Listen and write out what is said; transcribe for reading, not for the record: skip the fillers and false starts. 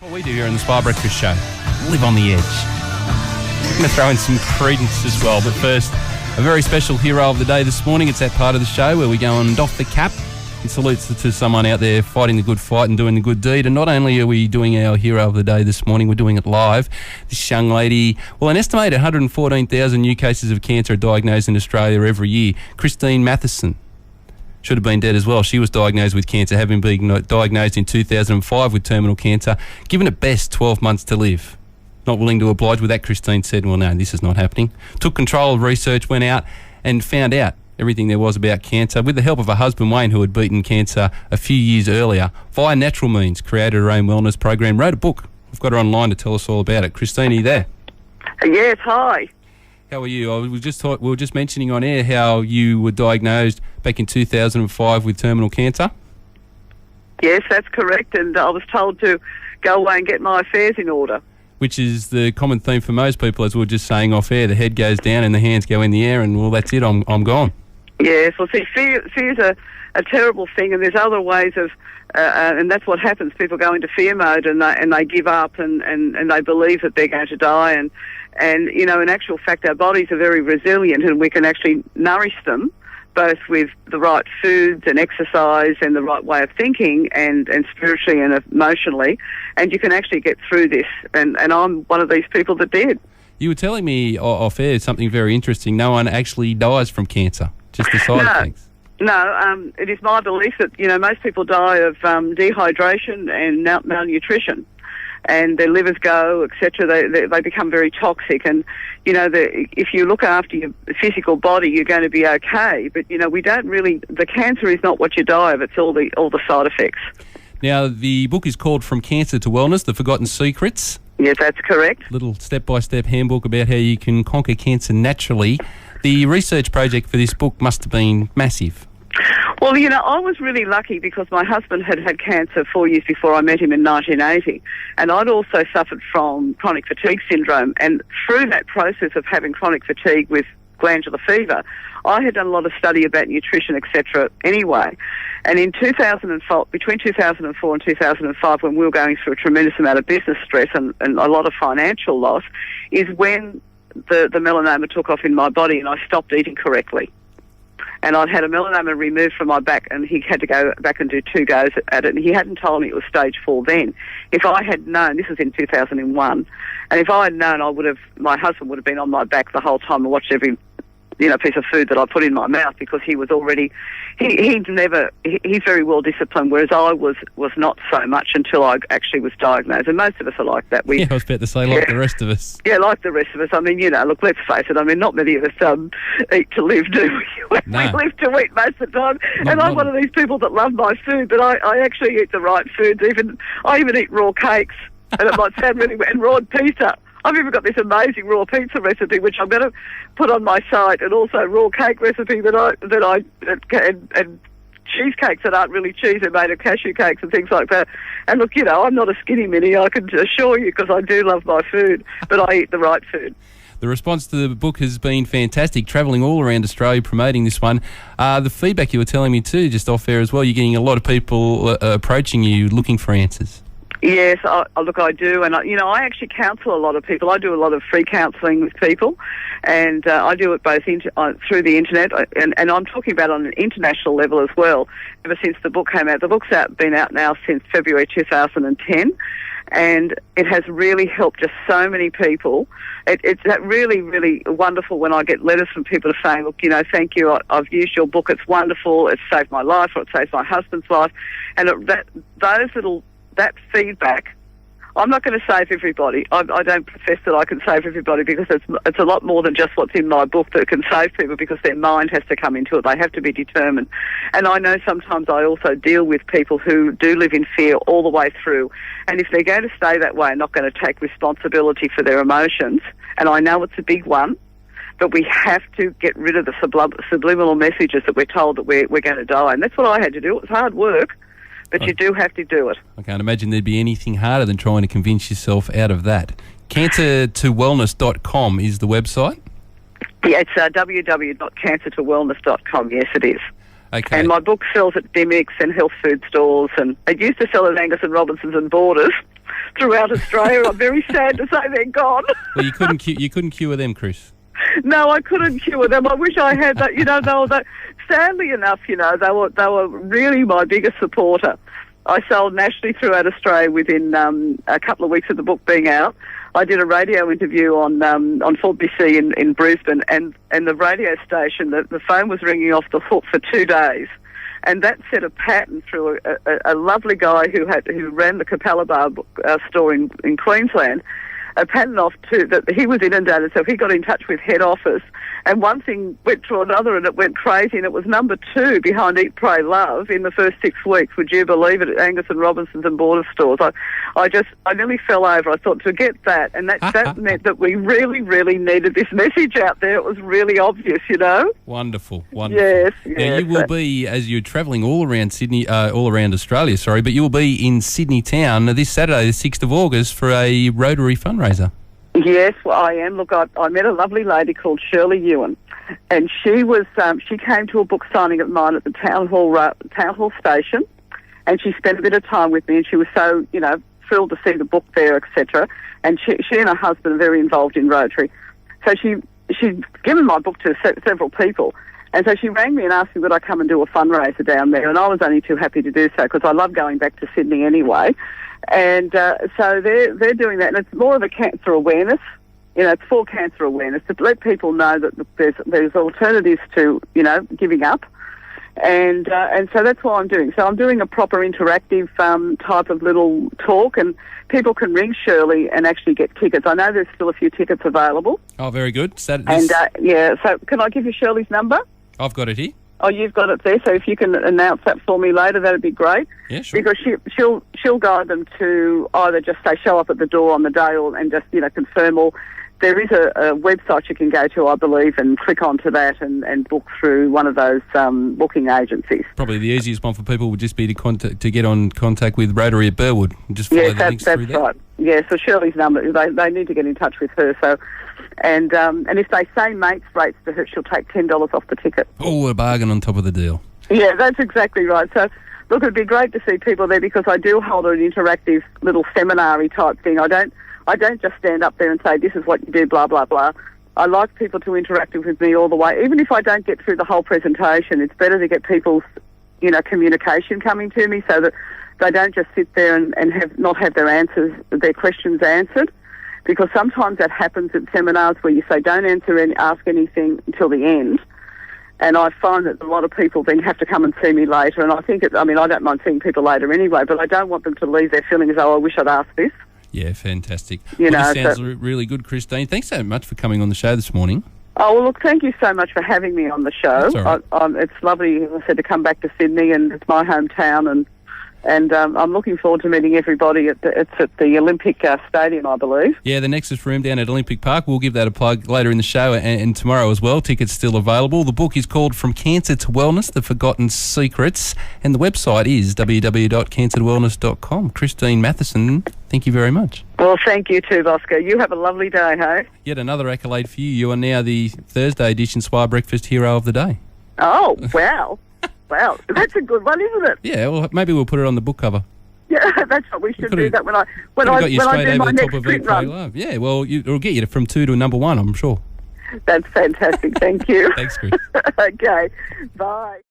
What we do here in the Spa Breakfast Show, live on the edge. We're going to throw in some credence as well, but first, a very special hero of the day this morning. It's that part of the show where we go and doff the cap and salutes to someone out there fighting the good fight and doing the good deed. And not only are we doing our hero of the day this morning, we're doing it live. This young lady, well, an estimated 114,000 new cases of cancer are diagnosed in Australia every year. Christine Matheson should have been dead as well. She was diagnosed with cancer, having been diagnosed in 2005 with terminal cancer, given at best 12 months to live. Not willing to oblige with that, Christine said, well, no, this is not happening. Took control of research, went out and found out everything there was about cancer. With the help of her husband, Wayne, who had beaten cancer a few years earlier, via natural means, created her own wellness program, wrote a book. We've got her online to tell us all about it. Christine, are you there? Yes, hi. How are you? We were just mentioning on air how you were diagnosed back in 2005 with terminal cancer. Yes, that's correct, and I was told to go away and get my affairs in order. Which is the common theme for most people, as we were just saying off air. The head goes down and the hands go in the air, and well, that's it. I'm gone. Yes, well, see, fear's a terrible thing, and there's other ways of, and that's what happens. People go into fear mode and they give up and they believe that they're going to die, and you know, in actual fact, our bodies are very resilient, and we can actually nourish them both with the right foods and exercise and the right way of thinking and spiritually and emotionally, and you can actually get through this. And I'm one of these people that did. You were telling me off air something very interesting. No one actually dies from cancer, just the side of things. No, it is my belief that, you know, most people die of dehydration and malnutrition, and their livers go, etc. They become very toxic, and you know, if you look after your physical body, you're going to be okay. But you know, we don't really. The cancer is not what you die of; it's all the side effects. Now, the book is called From Cancer to Wellness: The Forgotten Secrets. Yes, that's correct. Little step-by-step handbook about how you can conquer cancer naturally. The research project for this book must have been massive. Well, you know, I was really lucky because my husband had had cancer 4 years before I met him in 1980, and I'd also suffered from chronic fatigue syndrome, and through that process of having chronic fatigue with glandular fever, I had done a lot of study about nutrition, etc. anyway. And in 2004, between 2004 and 2005, when we were going through a tremendous amount of business stress and a lot of financial loss, is when the melanoma took off in my body and I stopped eating correctly. And I'd had a melanoma removed from my back, and he had to go back and do 2 goes at it, and he hadn't told me it was stage 4 then. If I had known, this was in 2001, and if I had known, my husband would have been on my back the whole time and watched every, you know, piece of food that I put in my mouth, because he was already, he's very well disciplined, whereas I was not so much until I actually was diagnosed. And most of us are like that. I was about to say, like the rest of us. Yeah, like the rest of us. I mean, you know, look, let's face it. I mean, not many of us eat to live, do we? No. We live to eat most of the time. I'm one of these people that love my food, but I actually eat the right foods. I even eat raw cakes, and it might sound really weird, and raw pizza. I've even got this amazing raw pizza recipe, which I'm going to put on my site, and also raw cake recipe and cheesecakes that aren't really cheese, they're made of cashew cakes and things like that. And look, you know, I'm not a skinny mini, I can assure you, because I do love my food, but I eat the right food. The response to the book has been fantastic, travelling all around Australia promoting this one. The feedback you were telling me too, just off air as well, you're getting a lot of people approaching you looking for answers. Yes, I do, and I actually counsel a lot of people. I do a lot of free counselling with people, and I do it both through the internet, and I'm talking about on an international level as well. Ever since the book came out, the book's been out now since February 2010, and it has really helped just so many people. It's that really, really wonderful when I get letters from people saying, look, you know, thank you, I've used your book, it's wonderful, it's saved my life, or it saved my husband's life, and that feedback, I'm not going to save everybody. I don't profess that I can save everybody, because it's a lot more than just what's in my book that can save people, because their mind has to come into it. They have to be determined. And I know sometimes I also deal with people who do live in fear all the way through. And if they're going to stay that way and not going to take responsibility for their emotions, and I know it's a big one, but we have to get rid of the subliminal messages that we're told that we're going to die. And that's what I had to do. It was hard work. But you do have to do it. I can't imagine there'd be anything harder than trying to convince yourself out of that. Cancertowellness.com is the website? Yeah, it's www.cancertowellness.com. Yes, it is. Okay. And my book sells at Dimick's and health food stores, and it used to sell at Angus and Robinson's and Borders. throughout Australia. I'm very sad to say they're gone. Well, you couldn't cure them, Chris. No, I couldn't cure them. I wish I had that. Sadly enough, they were really my biggest supporter. I sold nationally throughout Australia within a couple of weeks of the book being out. I did a radio interview on 4BC in Brisbane, and the radio station, the phone was ringing off the hook for 2 days. And that set a pattern through a lovely guy who ran the Capella Bar store in Queensland. A pattern off to that he was inundated, so he got in touch with head office, and one thing went to another, and it went crazy, and it was number 2 behind Eat, Pray, Love in the first 6 weeks. Would you believe it? At Angus and Robinson's and Border stores. I nearly fell over. I thought, to get that, and that meant that we really, really needed this message out there. It was really obvious, Wonderful. Yes. Now, you will be, as you're travelling all around Australia, but you will be in Sydney town this Saturday, the 6th of August, for a Rotary fundraiser. Yes, well, I am. Look, I met a lovely lady called Shirley Ewan, and she came to a book signing of mine at the Town Hall station, and she spent a bit of time with me, and she was so, thrilled to see the book there, etc. And she and her husband are very involved in Rotary. So she'd given my book to several people, and so she rang me and asked me would I come and do a fundraiser down there, and I was only too happy to do so because I love going back to Sydney anyway. And so they're doing that, and it's more of a cancer awareness. It's for cancer awareness to let people know that there's alternatives to giving up, and so that's what I'm doing. So I'm doing a proper interactive type of little talk, and people can ring Shirley and actually get tickets. I know there's still a few tickets available. Oh, very good. So can I give you Shirley's number? I've got it here. Oh, you've got it there, so if you can announce that for me later, that'd be great. Yeah, sure. Because she'll guide them to either just say show up at the door on the day and just, confirm, or there is a website you can go to, I believe, and click onto that and book through one of those booking agencies. Probably the easiest one for people would just be to get on contact with Rotary at Burwood and just follow the links through there. That's right. Yeah, so Shirley's number, they need to get in touch with her, so... And if they say mates rates to her, she'll take $10 off the ticket. Oh, a bargain on top of the deal. Yeah, that's exactly right. So, look, it'd be great to see people there because I do hold an interactive little seminar-y type thing. I don't just stand up there and say, this is what you do, blah, blah, blah. I like people to interact with me all the way. Even if I don't get through the whole presentation, it's better to get people's, communication coming to me so that they don't just sit there and not have their questions answered. Because sometimes that happens at seminars where you say don't ask anything until the end. And I find that a lot of people then have to come and see me later. And I think, I don't mind seeing people later anyway, but I don't want them to leave there feeling as though I wish I'd asked this. Yeah, fantastic. This sounds really good, Christine. Thanks so much for coming on the show this morning. Oh, well, look, thank you so much for having me on the show. That's all right. It's lovely, as I said, to come back to Sydney, and it's my hometown, and I'm looking forward to meeting everybody. It's at the Olympic Stadium, I believe. Yeah, the Nexus Room down at Olympic Park. We'll give that a plug later in the show and tomorrow as well. Tickets still available. The book is called From Cancer to Wellness, The Forgotten Secrets, and the website is www.cancertowellness.com. Christine Matheson, thank you very much. Well, thank you too, Busco. You have a lovely day, hey? Yet another accolade for you. You are now the Thursday edition Swire Breakfast Hero of the Day. Oh, wow. Wow, that's a good one, isn't it? Yeah, well, maybe we'll put it on the book cover. Yeah, that's what we should do. That when I do my next print run. Love. Yeah, well, it'll get you from 2 to number 1, I'm sure. That's fantastic. Thank you. Thanks, Chris. Okay, bye.